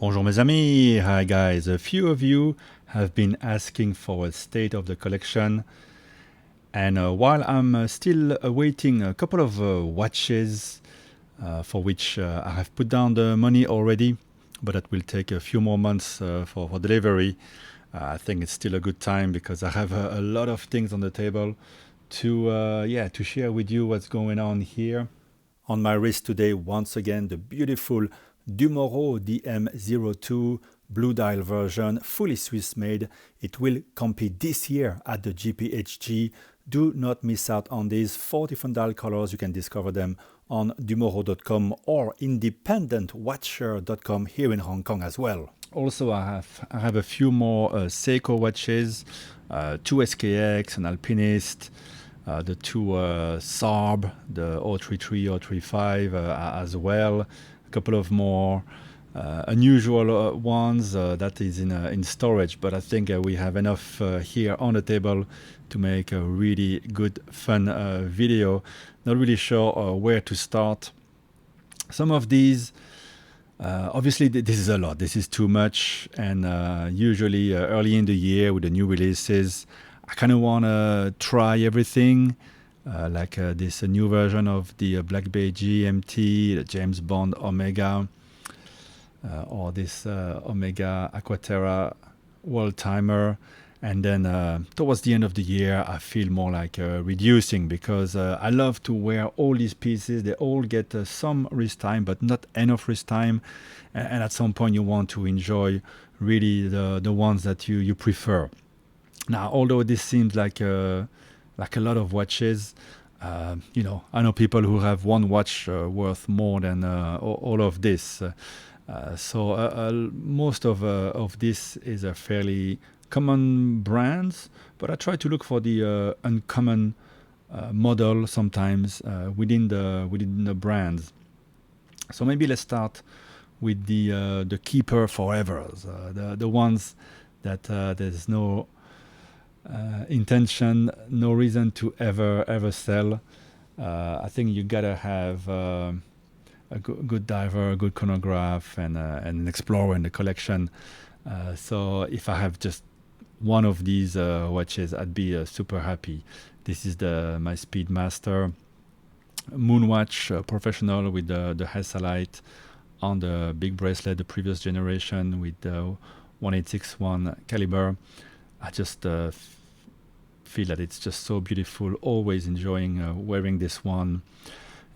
Bonjour mes amis, hi guys. A few of you have been asking for a state of the collection, and while I'm still awaiting a couple of watches for which I have put down the money already, but that will take a few more months for delivery. I think it's still a good time because I have a lot of things on the table to share with you what's going on here. On my wrist today, once again, the beautiful Dumoro DM02 blue dial version, fully Swiss made. It will compete this year at the GPHG. Do not miss out on these 4 different dial colors. You can discover them on dumoro.com or independentwatcher.com here in Hong Kong as well. Also, I have a few more Seiko watches, 2 SKX, an Alpinist, the 2 Saab, the 033, 035 as well. A couple of more unusual ones that is in storage, but I think we have enough here on the table to make a really good, fun video. Not really sure where to start. Some of these, obviously, this is a lot. This is too much, and usually early in the year with the new releases, I kind of want to try everything, like this new version of the Black Bay GMT, the James Bond Omega, or this Omega Aquaterra World Timer. And then towards the end of the year, I feel more like reducing because I love to wear all these pieces. They all get some wrist time, but not enough wrist time. And at some point, you want to enjoy really the ones that you prefer. Now, although this seems like a lot of watches, I know people who have one watch worth more than all of this. So most of this is a fairly common brands, but I try to look for the uncommon model sometimes within the brands. So maybe let's start with the Keeper Forevers, the ones that there's no intention, no reason to ever sell. I think you gotta have a good diver, a good chronograph, and an explorer in the collection. So if I have just one of these watches, I'd be super happy. This is my Speedmaster Moonwatch Professional with the Hasselite on the big bracelet, the previous generation with the 1861 caliber. I just feel that it's just so beautiful. Always enjoying wearing this one.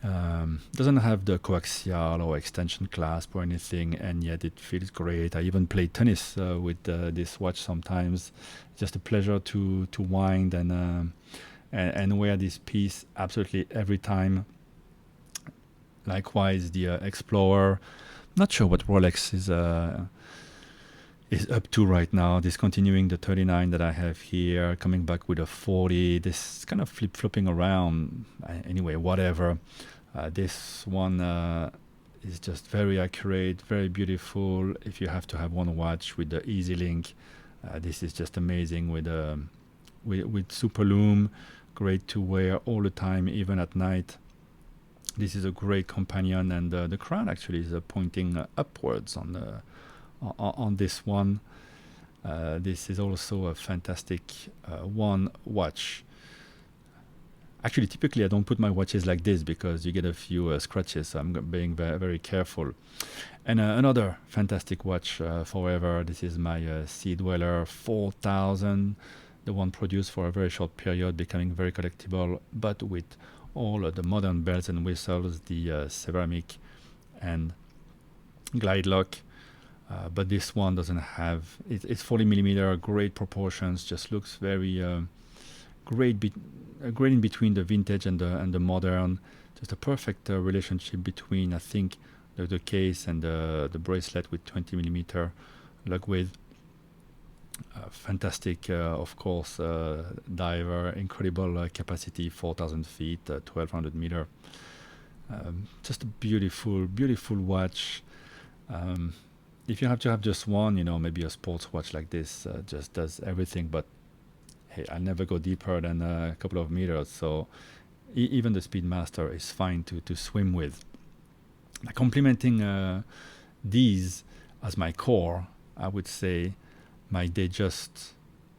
Doesn't have the coaxial or extension clasp or anything, and yet it feels great. I even play tennis with this watch sometimes. Just a pleasure to wind and wear this piece absolutely every time. Likewise, the Explorer. Not sure what Rolex is up to right now, discontinuing the 39 that I have here, coming back with a 40. This kind of flip-flopping around. Anyway, whatever. This one is just very accurate, very beautiful. If you have to have one watch with the Easy Link, this is just amazing with Super Lume. Great to wear all the time, even at night. This is a great companion, and the crown actually is pointing upwards on this one. This is also a fantastic one watch. Actually, typically I don't put my watches like this because you get a few scratches, so I'm being very, very careful. And another fantastic watch forever. This is my Sea Dweller 4000, the one produced for a very short period, becoming very collectible, but with all the modern bells and whistles, the ceramic and glide lock. But this one doesn't have, it's 40 millimeter, great proportions, just looks very great in between the vintage and the modern. Just a perfect relationship between, I think, the case and the bracelet with 20 millimeter lug width. Fantastic, of course, diver, incredible capacity, 4,000 feet, 1,200 meter. Just a beautiful, beautiful watch. If you have to have just one, maybe a sports watch like this just does everything. But hey, I'll never go deeper than a couple of meters. So even the Speedmaster is fine to swim with. Complementing these, as my core, I would say my Datejust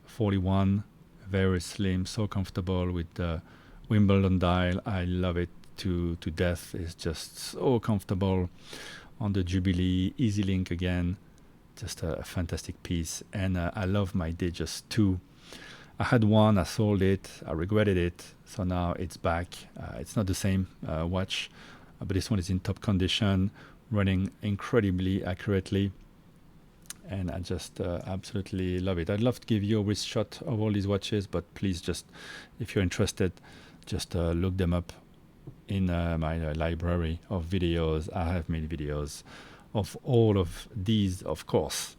41, very slim, so comfortable with the Wimbledon dial. I love it to death. It's just so comfortable. On the Jubilee, Easy Link again, just a fantastic piece. And I love my Datejust 2. I had one, I sold it, I regretted it, so now it's back. It's not the same watch, but this one is in top condition, running incredibly accurately, and I just absolutely love it. I'd love to give you a wrist shot of all these watches, but please just, if you're interested, just look them up in my library of videos. I have made videos of all of these, of course.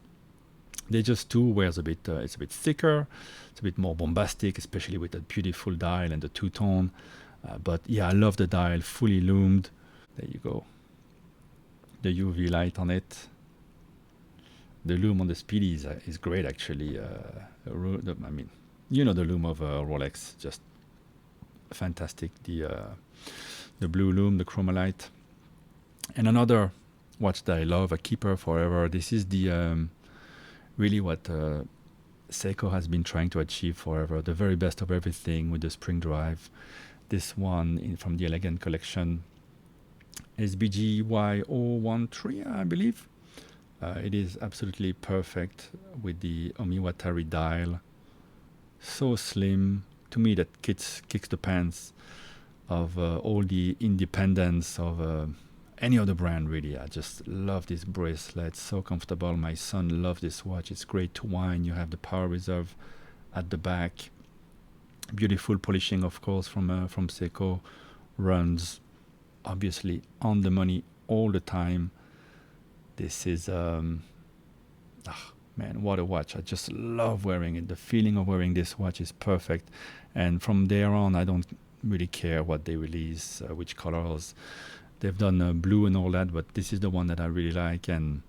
Datejust 2 wears a bit, it's a bit thicker, it's a bit more bombastic, especially with that beautiful dial and the two-tone. But yeah, I love the dial, fully loomed. There you go. The UV light on it. The loom on the Speedy is great, actually. I mean, you know the loom of Rolex, just fantastic. The blue loom, the chromalite. And another watch that I love, a keeper forever. This is the really what Seiko has been trying to achieve forever, the very best of everything with the spring drive. This one from the Elegant collection, SBG Y013, I believe. It is absolutely perfect with the Omiwatari dial. So slim. To me, that kicks the pants of all the independence of any other brand, really. I just love this bracelet, so comfortable. My son loves this watch. It's great to wind. You have the power reserve at the back. Beautiful polishing, of course, from Seiko. Runs obviously on the money all the time. This is man, what a watch. I just love wearing it. The feeling of wearing this watch is perfect, and from there on I don't really care what they release, which colors. They've done blue and all that, but this is the one that I really like. And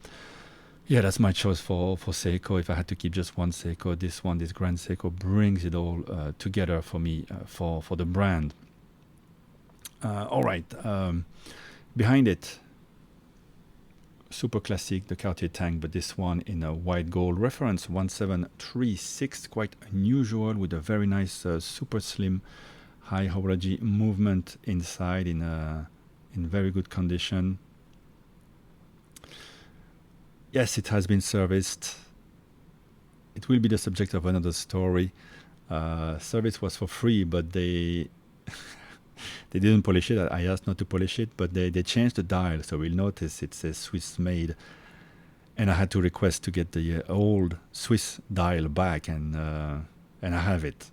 yeah, that's my choice for Seiko. If I had to keep just one Seiko, this one, this Grand Seiko, brings it all together for me, for the brand. All right, behind it, super classic, the Cartier Tank, but this one in a white gold, reference 1736, quite unusual, with a very nice super slim high horology movement inside, in very good condition. Yes, it has been serviced. It will be the subject of another story. Service was for free, but they they didn't polish it. I asked not to polish it, but they changed the dial, so we'll notice it says Swiss made, and I had to request to get the old Swiss dial back, and I have it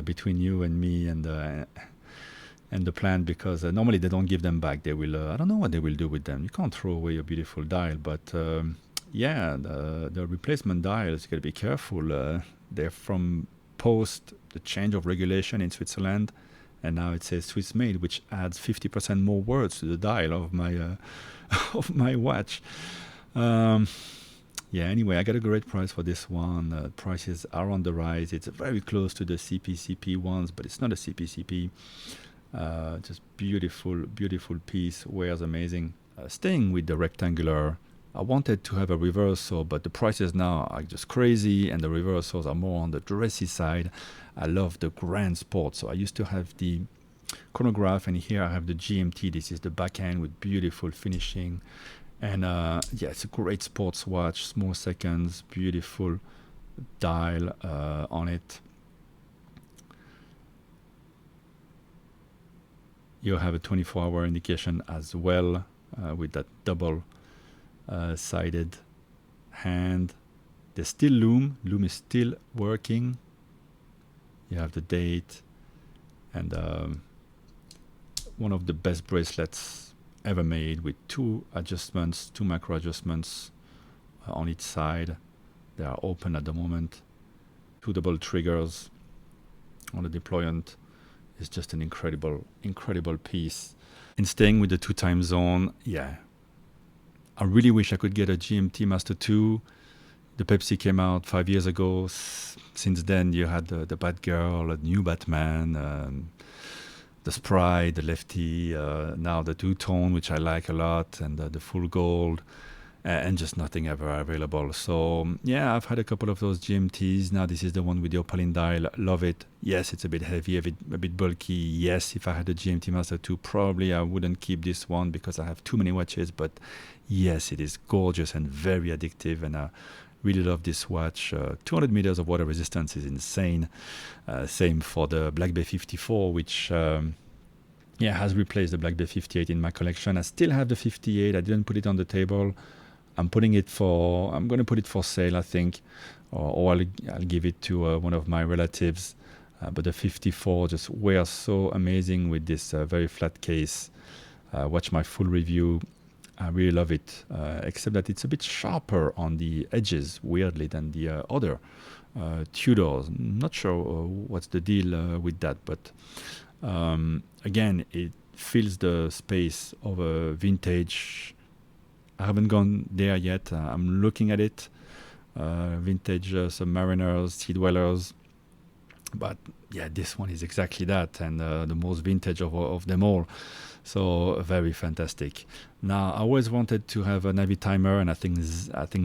between you and me and the plant, because normally they don't give them back. They will, I don't know what they will do with them. You can't throw away a beautiful dial, but yeah, the replacement dials, you gotta be careful. They're from post the change of regulation in Switzerland, and now it says Swiss made, which adds 50% more words to the dial of my of my watch. Yeah, anyway, I got a great price for this one. Prices are on the rise. It's very close to the CPCP ones, but it's not a CPCP. Just beautiful piece, wears amazing. Staying with the rectangular, I wanted to have a reversal, but the prices now are just crazy, and the reversals are more on the dressy side. I love the Grand Sport, so I used to have the chronograph, and here I have the GMT. This is the back end with beautiful finishing, and yeah, it's a great sports watch, small seconds, beautiful dial on it. You have a 24-hour indication as well, with that double sided hand. There's still loom is still working. You have the date, and one of the best bracelets ever made, with two macro adjustments on each side. They are open at the moment. Two double triggers on the deployant. Is just an incredible piece. And staying with the 2 time zone, yeah, I really wish I could get a GMT Master 2. The Pepsi came out 5 years ago. Since then, you had the Batgirl, a new Batman, the Sprite, the Lefty, now the two-tone, which I like a lot, and the full gold. and just nothing ever available. So yeah, I've had a couple of those GMTs. Now this is the one with the opaline dial. Love it. Yes, it's a bit heavy, a bit bulky. Yes, if I had a GMT Master 2, probably I wouldn't keep this one because I have too many watches. But yes, it is gorgeous and very addictive, and I really love this watch. 200 meters of water resistance is insane. Same for the Black Bay 54, which has replaced the Black Bay 58 in my collection. I still have the 58. I didn't put it on the table. I'm going to put it for sale, I think, or I'll give it to one of my relatives. But the 54 just wears so amazing with this very flat case. Watch my full review. I really love it, except that it's a bit sharper on the edges, weirdly, than the other Tudors. Not sure what's the deal with that, but again, it fills the space of a vintage. I haven't gone there yet. I'm looking at it. Vintage Submariners, Sea Dwellers. But yeah, this one is exactly that, and the most vintage of them all. So very fantastic. Now, I always wanted to have a Navi timer, and I think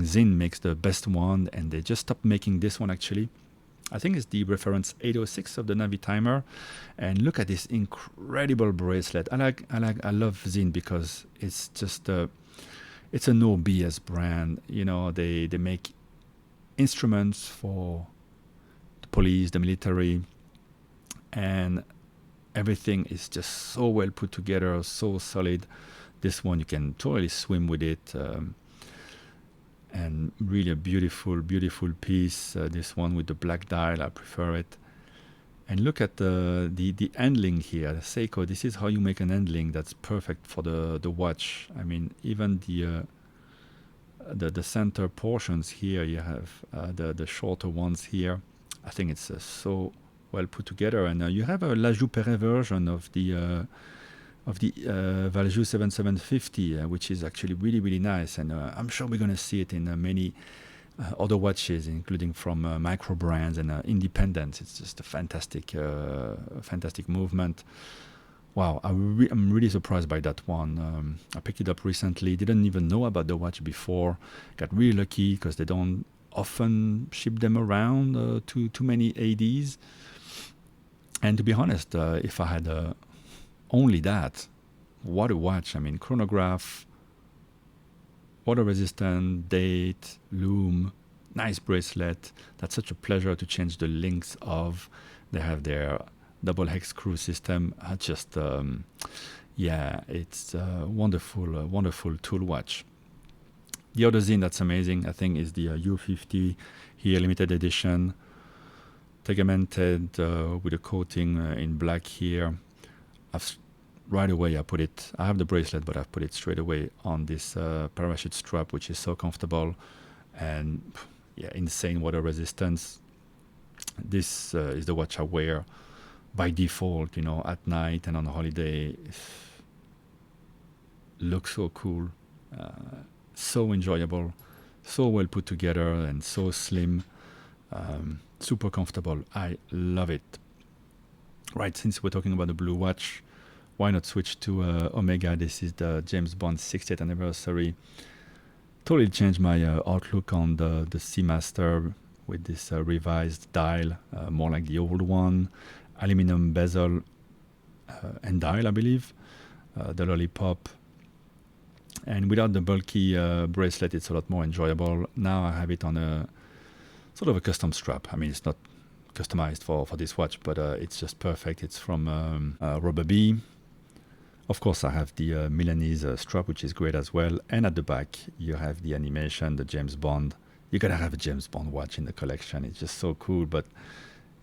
Zinn makes the best one, and they just stopped making this one actually. I think it's the reference 806 of the Navi timer, and look at this incredible bracelet. I love Zinn because it's just it's a no BS brand. You know, they make instruments for the police, the military, and everything is just so well put together, so solid. This one, you can totally swim with it, and really a beautiful, beautiful piece. This one with the black dial, I prefer it. And look at the handling here, the Seiko. This is how you make an handling that's perfect for the watch. I mean, even the center portions here, you have the shorter ones here. I think it's so well put together. And you have a La Joux-Perret version of the Valjoux 7750, which is actually really, really nice. And I'm sure we're going to see it in many other watches, including from micro brands and independents. It's just a fantastic movement. Wow, I'm really surprised by that one. I picked it up recently. Didn't even know about the watch before. Got really lucky because they don't often ship them around to too many ADs. And to be honest, if I had only that, what a watch. I mean, chronograph, water resistant, date, lume, nice bracelet. That's such a pleasure to change the links of. They have their double hex screw system. It's a wonderful tool watch. The other Zinn that's amazing, I think, is the U50 here, limited edition, tegamented with a coating in black here. Right away, I have the bracelet, but I've put it straight away on this parachute strap, which is so comfortable, and insane water resistance. This is the watch I wear by default, at night and on holiday. Looks so cool, so enjoyable, so well put together, and so slim, super comfortable. I love it. Right, since we're talking about the blue watch, why not switch to Omega? This is the James Bond 60th anniversary. Totally changed my outlook on the Seamaster with this revised dial, more like the old one. Aluminum bezel and dial, I believe. The lollipop. And without the bulky bracelet, it's a lot more enjoyable. Now I have it on a sort of a custom strap. I mean, it's not customized for this watch, but it's just perfect. It's from Rubber Bee. Of course, I have the Milanese strap, which is great as well. And at the back, you have the animation, the James Bond. You gotta have a James Bond watch in the collection. It's just so cool. But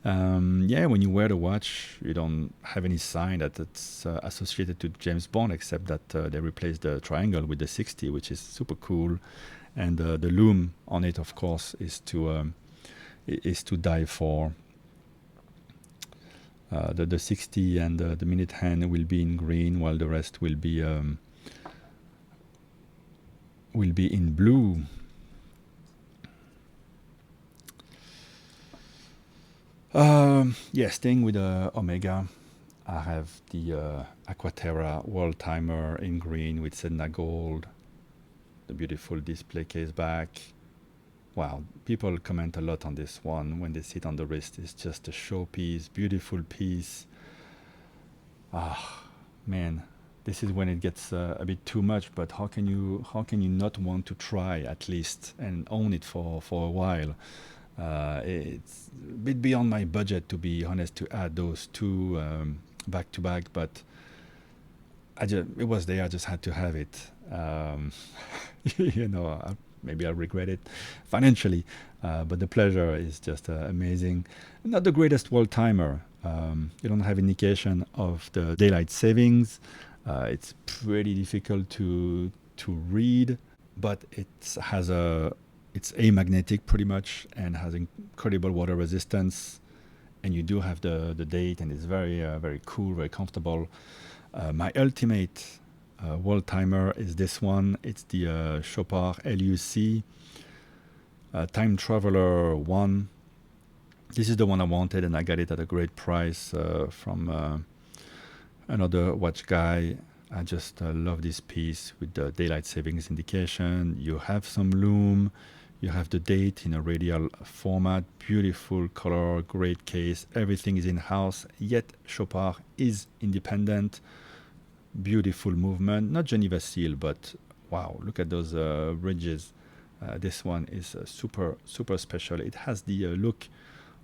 when you wear the watch, you don't have any sign that it's associated to James Bond, except that they replaced the triangle with the 60, which is super cool. And the lume on it, of course, is to die for. The 60 and the minute hand will be in green, while the rest will be in blue. Staying with Omega, I have the Aquaterra World Timer in green with Sedna Gold. the beautiful display case back. Wow, people comment a lot on this one when they see it on the wrist. It's just a showpiece, beautiful piece. Ah, man, this is when it gets a bit too much. But how can you not want to try at least and own it for a while? It's a bit beyond my budget, to be honest, to add those two back to back. But it was there. I just had to have it. Maybe I regret it financially, but the pleasure is just amazing. Not the greatest world timer. You don't have indication of the daylight savings. It's pretty difficult to read, but it's amagnetic pretty much and has incredible water resistance. And you do have the date, and it's very very cool, very comfortable. My ultimate world timer is this one. It's the Chopard LUC Time Traveler 1. This is the one I wanted, and I got it at a great price from another watch guy. I just love this piece with the daylight savings indication. You have some lume. You have the date in a radial format. Beautiful color, great case. Everything is in-house, yet Chopard is independent. Beautiful movement. Not Geneva seal, but wow, look at those ridges. This one is super, super special. It has the look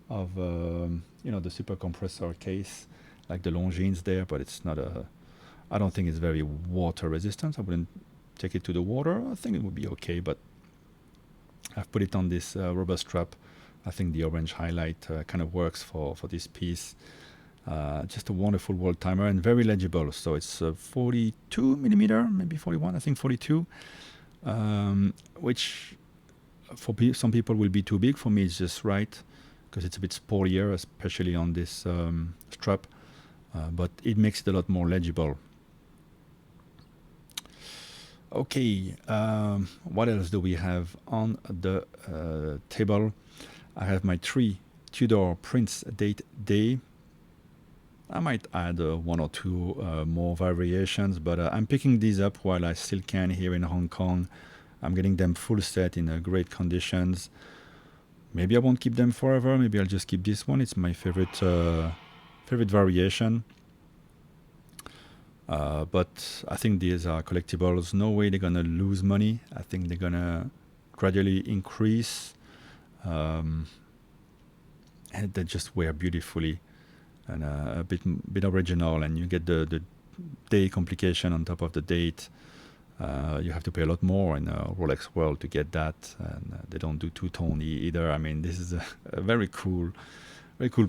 of the super compressor case, like the Longines there, but it's not I don't think it's very water resistant. I wouldn't take it to the water. I think it would be okay, but I've put it on this rubber strap. I think the orange highlight kind of works for this piece. Just a wonderful world timer and very legible. So it's 42 millimeter, maybe 41, I think 42, which for some people will be too big. For me, it's just right because it's a bit sportier, especially on this strap, but it makes it a lot more legible. Okay, what else do we have on the table? I have my 3 Tudor Prince Date Day. I might add one or two more variations, but I'm picking these up while I still can here in Hong Kong. I'm getting them full set in great conditions. Maybe I won't keep them forever. Maybe I'll just keep this one. It's my favorite variation. But I think these are collectibles. No way they're gonna lose money. I think they're gonna gradually increase, and they just wear beautifully and a bit original. And you get the day complication on top of the date. You have to pay a lot more in Rolex world to get that, and they don't do two-tone either. I mean, this is a very cool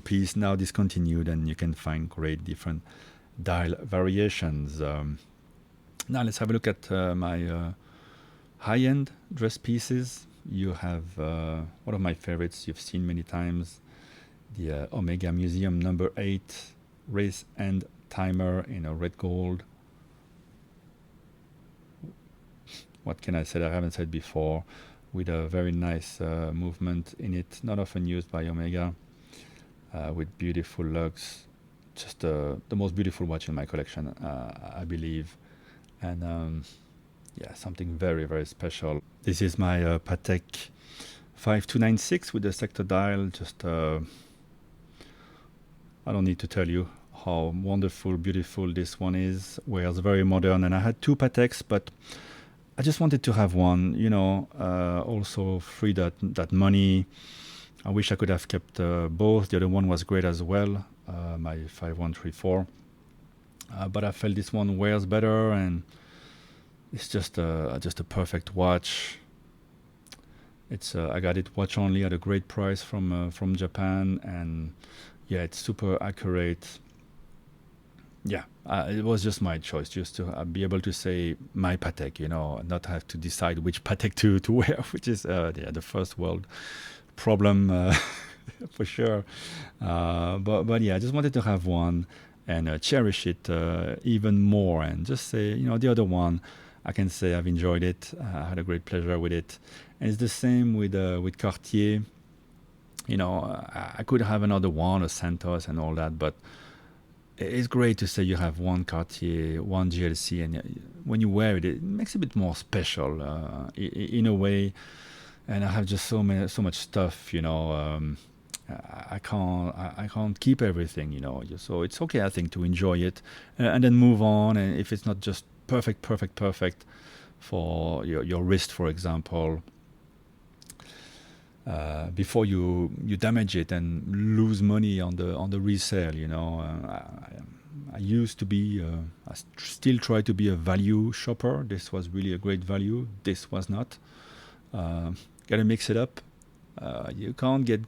piece. Now discontinued, and you can find great different dial variations. Now let's have a look at my high-end dress pieces. You have one of my favorites you've seen many times, the Omega Museum number 8 race and timer in a red gold. What can I say that I haven't said before? With a very nice movement in it, not often used by Omega, with beautiful lugs. Just the most beautiful watch in my collection, I believe. And something very, very special. This is my Patek 5296 with the sector dial. Just I don't need to tell you how wonderful, beautiful this one is. Wears very modern, and I had 2 Pateks, but I just wanted to have one, also free that money. I wish I could have kept both. The other one was great as well, my 5134. But I felt this one wears better, and it's just a perfect watch. It's I got it watch only at a great price from Japan, and it's super accurate. It was just my choice, just to be able to say my Patek, not have to decide which Patek to wear, which is the first world problem for sure. But I just wanted to have one and cherish it even more, and just say, the other one, I can say I've enjoyed it. I had a great pleasure with it, and it's the same with Cartier. I could have another one, a Santos and all that, but it's great to say you have one Cartier, one GLC, and when you wear it, it makes it a bit more special in a way. And I have just so much stuff, I can't keep everything, So it's okay, I think, to enjoy it and then move on. And if it's not just perfect for your wrist, for example, before you damage it and lose money on the resale, I used to be, still try to be a value shopper. This was really a great value. This was not. Gotta mix it up. You can't get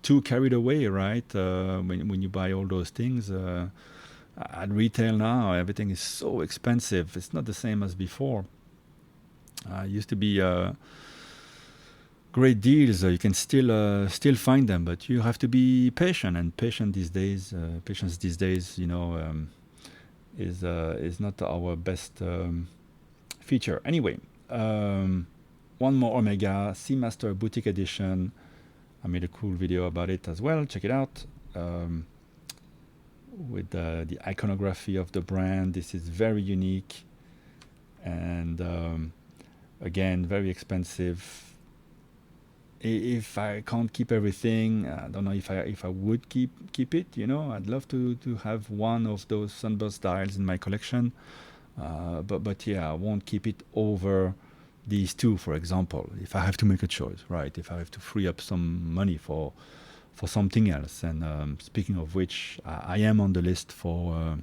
too carried away, right? When you buy all those things at retail now, everything is so expensive. It's not the same as before. It used to be great deals. You can still find them, but you have to be patient. And patience these days, is not our best feature. Anyway. One more Omega Seamaster Boutique Edition. I made a cool video about it as well. Check it out. With the iconography of the brand. This is very unique. And again, very expensive. If I can't keep everything, I don't know if I would keep it. I'd love to have one of those sunburst dials in my collection. But yeah, I won't keep it over these two, for example, if I have to make a choice, right? If I have to free up some money for something else. And speaking of which, I am on the list for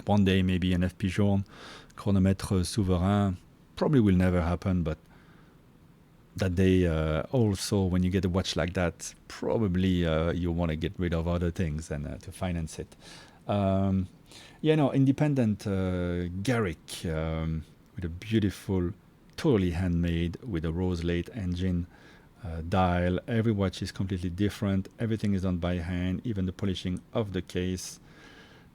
one day, maybe an FP Journe chronomètre souverain. Probably will never happen, but that day also, when you get a watch like that, probably you want to get rid of other things and to finance it. Independent Garrick with a beautiful, totally handmade with a Roselate engine dial. Every watch is completely different. Everything is done by hand, even the polishing of the case.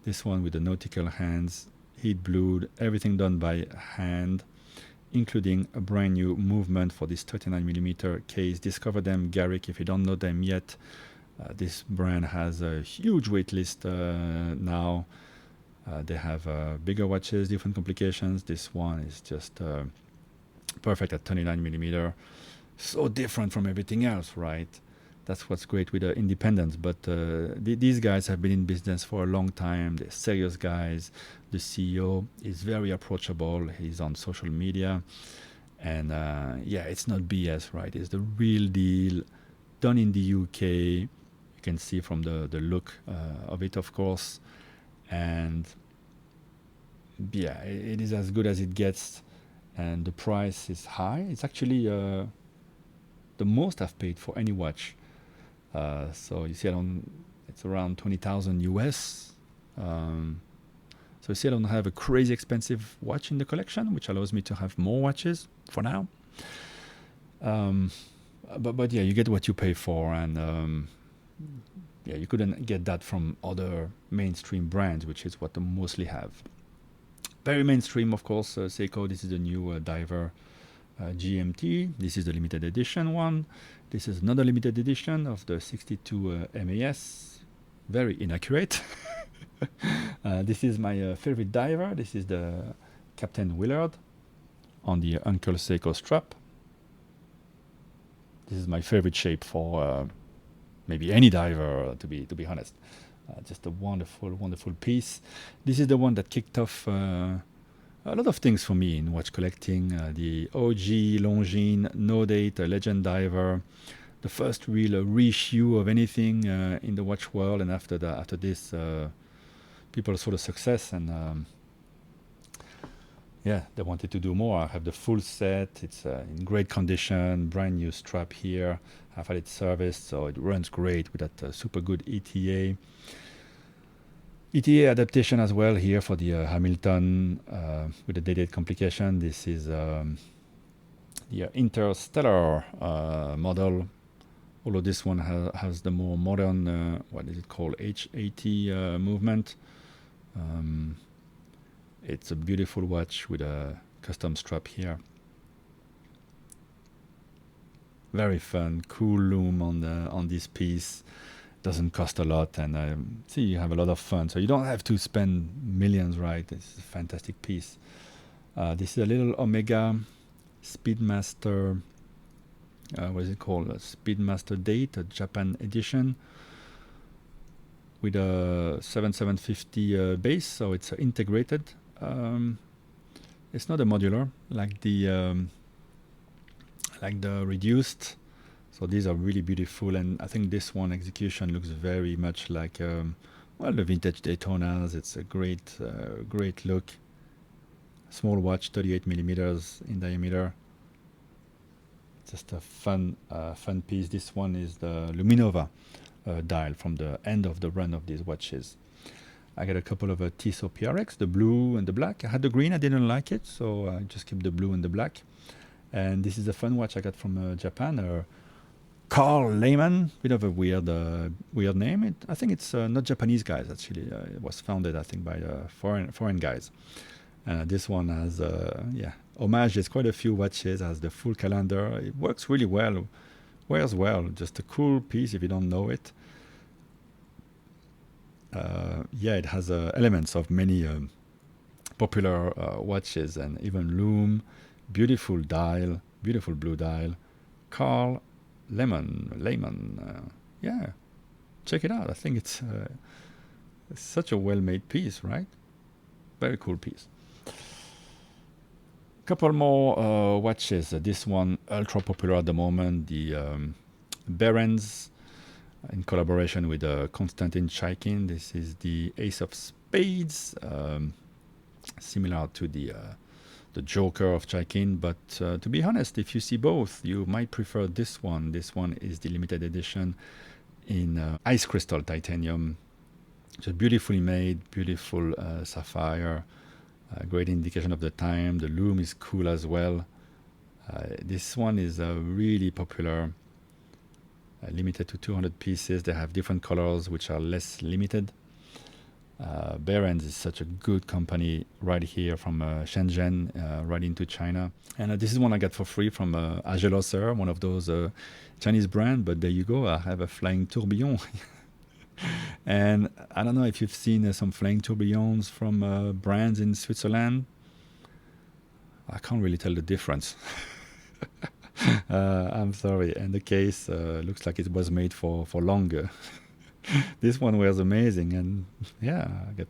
This one with the nautical hands, heat blued, everything done by hand, including a brand new movement for this 39mm case. Discover them, Garrick, if you don't know them yet. This brand has a huge wait list now. They have bigger watches, different complications. This one is just perfect at 39mm. So different from everything else, right? That's what's great with the independents. But these guys have been in business for a long time. They're serious guys. The CEO is very approachable. He's on social media. And it's not BS, right? It's the real deal, done in the UK. You can see from the look of it, of course. And yeah, it is as good as it gets. And the price is high. It's actually the most I've paid for any watch. So you see, it's around 20,000 US. So you see, I don't have a crazy expensive watch in the collection, which allows me to have more watches for now. But yeah, you get what you pay for, and you couldn't get that from other mainstream brands, which is what they mostly have. Very mainstream, of course, Seiko. This is the new diver GMT. This is the limited edition one. This is another limited edition of the 62 MAS. Very inaccurate. This is my favorite diver. This is the Captain Willard on the Uncle Seiko strap. This is my favorite shape for maybe any diver, to be honest. Just a wonderful, wonderful piece. This is the one that kicked off a lot of things for me in watch collecting. The OG Longines No Date Legend Diver, the first real reissue of anything in the watch world. And after this, people saw the success, and they wanted to do more. I have the full set. It's in great condition, brand new strap here. I've had it serviced, so it runs great with that super good ETA. ETA adaptation as well here for the Hamilton with the dated complication. This is the Interstellar model, although this one has the more modern, what is it called, H80 movement. It's a beautiful watch with a custom strap here. Very fun, cool loom on this piece. doesn't cost a lot, and see, you have a lot of fun. So you don't have to spend millions, right? It's a fantastic piece. This is a little Omega Speedmaster. What is it called? A Speedmaster Date, a Japan edition, with a 7750 base, so it's integrated. It's not a modular like the reduced. So these are really beautiful, and I think this one execution looks very much like well, the vintage Daytonas. It's a great look. Small watch, 38 millimeters in diameter. Just a fun piece. This one is the Luminova dial from the end of the run of these watches. I got a couple of Tissot PRX, the blue and the black. I had the green, I didn't like it, so I just kept the blue and the black. And this is a fun watch I got from Japan. Carl Lehmann, bit of a weird name. I think it's not Japanese guys, actually. It was founded, I think, by foreign guys. This one has, homage. There's quite a few watches, has the full calendar. It works really well, wears well. Just a cool piece if you don't know it. It has elements of many popular watches, and even lume. Beautiful dial, beautiful blue dial. Carl Lehmann. Check it out. I think it's such a well-made piece, right? Very cool piece. Couple more watches. This one ultra popular at the moment, the Behrens, in collaboration with Konstantin Chaikin. This is the Ace of Spades, similar to the Joker of Chaikin, but to be honest, if you see both, you might prefer this one. This one is the limited edition in ice crystal titanium, just beautifully made, beautiful sapphire. Great indication of the time. The lume is cool as well. This one is really popular, limited to 200 pieces. They have different colors which are less limited. Behrens is such a good company right here from Shenzhen, right into China. And this is one I got for free from Ageloser, one of those Chinese brands. But there you go, I have a flying tourbillon. And I don't know if you've seen some flying tourbillons from brands in Switzerland. I can't really tell the difference. I'm sorry. And the case looks like it was made for longer. This one was amazing, and I got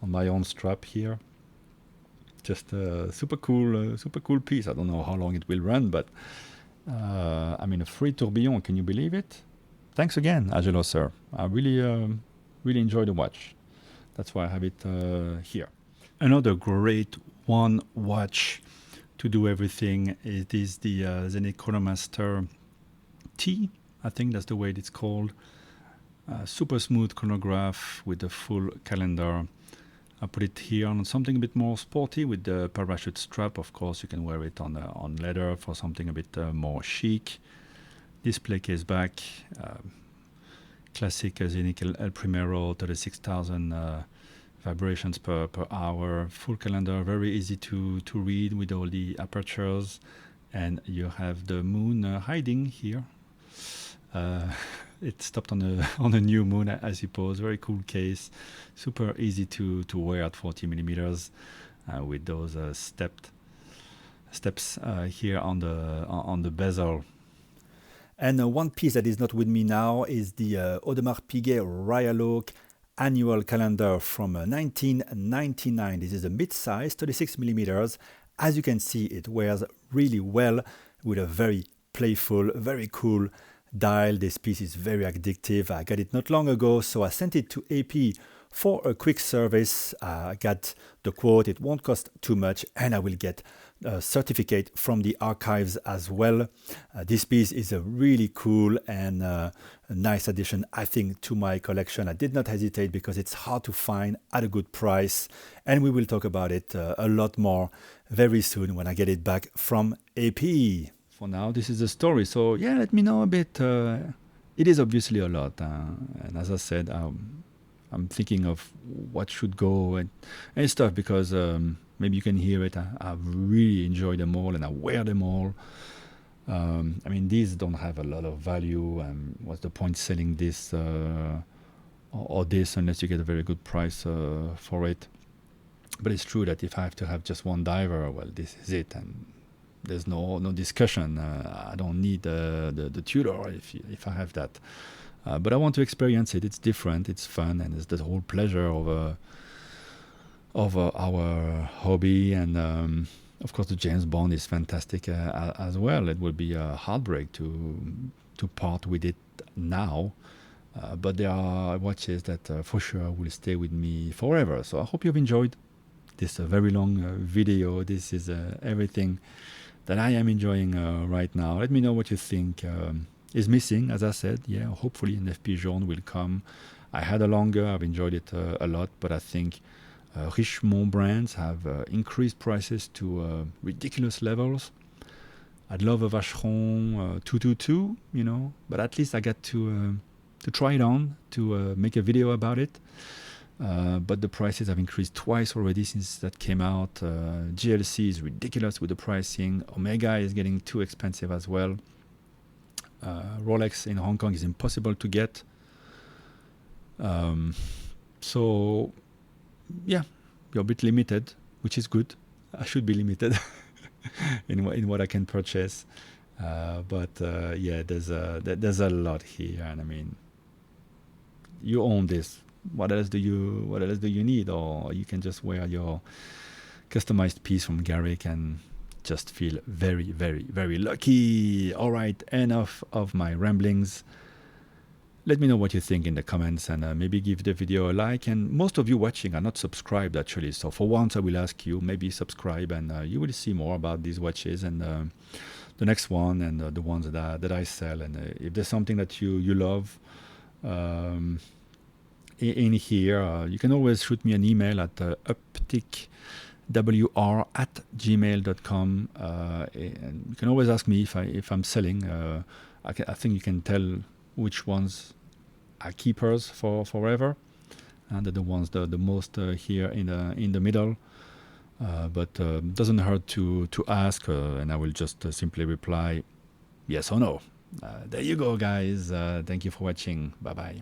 on my own strap here. Just a super cool piece. I don't know how long it will run, but a free tourbillon. Can you believe it? Thanks again, Agelo sir. I really enjoy the watch. That's why I have it here. Another great one watch to do everything. It is the Zenith Chronomaster T. I think that's the way it's called. Super smooth chronograph with the full calendar. I put it here on something a bit more sporty with the parachute strap. Of course, you can wear it on leather for something a bit more chic. Display case back, classic Zenith El Primero, 36,000 vibrations per hour. Full calendar, very easy to read with all the apertures, and you have the moon hiding here. It stopped on a new moon, I suppose. Very cool case, super easy to wear at 40 millimeters, with those steps here on the bezel. And one piece that is not with me now is the Audemars Piguet Royal Oak annual calendar from 1999. This is a mid-size, 36 millimeters. As you can see, it wears really well with a very playful, very cool dial. This piece is very addictive. I got it not long ago, so I sent it to AP for a quick service. I got the quote, it won't cost too much, and I will get a certificate from the archives as well. This piece is a really cool and a nice addition, I think, to my collection. I did not hesitate because it's hard to find at a good price, and we will talk about it a lot more very soon when I get it back from AP. For now, this is the story. So let me know a bit. It is obviously a lot, and as I said, I'm thinking of what should go and stuff, because maybe you can hear it. I really enjoy them all, and I wear them all. I mean, these don't have a lot of value. What's the point selling this or this unless you get a very good price for it? But it's true that if I have to have just one diver, well, this is it, and there's no discussion. I don't need the tutor if I have that. But I want to experience it. It's different. It's fun, and it's the whole pleasure of our hobby. And of course, the James Bond is fantastic as well. It would be a heartbreak to part with it now. But there are watches that for sure will stay with me forever. So I hope you've enjoyed this very long video. This is everything that I am enjoying right now. Let me know what you think is missing. As I said, yeah, hopefully an FP Jaune will come. I had a longer, I've enjoyed it a lot, but I think Richemont brands have increased prices to ridiculous levels. I'd love a Vacheron 222, but at least I got to try it on, to make a video about it. But the prices have increased twice already since that came out. GLC is ridiculous with the pricing. Omega is getting too expensive as well. Rolex in Hong Kong is impossible to get. So, yeah, you're a bit limited, which is good. I should be limited in what I can purchase. But yeah, there's a lot here, and I mean, you own this. What else do you need? Or you can just wear your customized piece from Garrick and just feel very, very, very lucky. All right, enough of my ramblings. Let me know what you think in the comments, and maybe give the video a like. And most of you watching are not subscribed actually, so for once I will ask you, maybe subscribe, and you will see more about these watches and the next one and the ones that I sell. And if there's something that you love in here, you can always shoot me an email at upticwr@gmail.com, and you can always ask me if I'm selling. I think you can tell which ones are keepers for forever, and the ones the most here in the middle. But doesn't hurt to ask, and I will just simply reply yes or no. There you go, guys. Thank you for watching. Bye bye.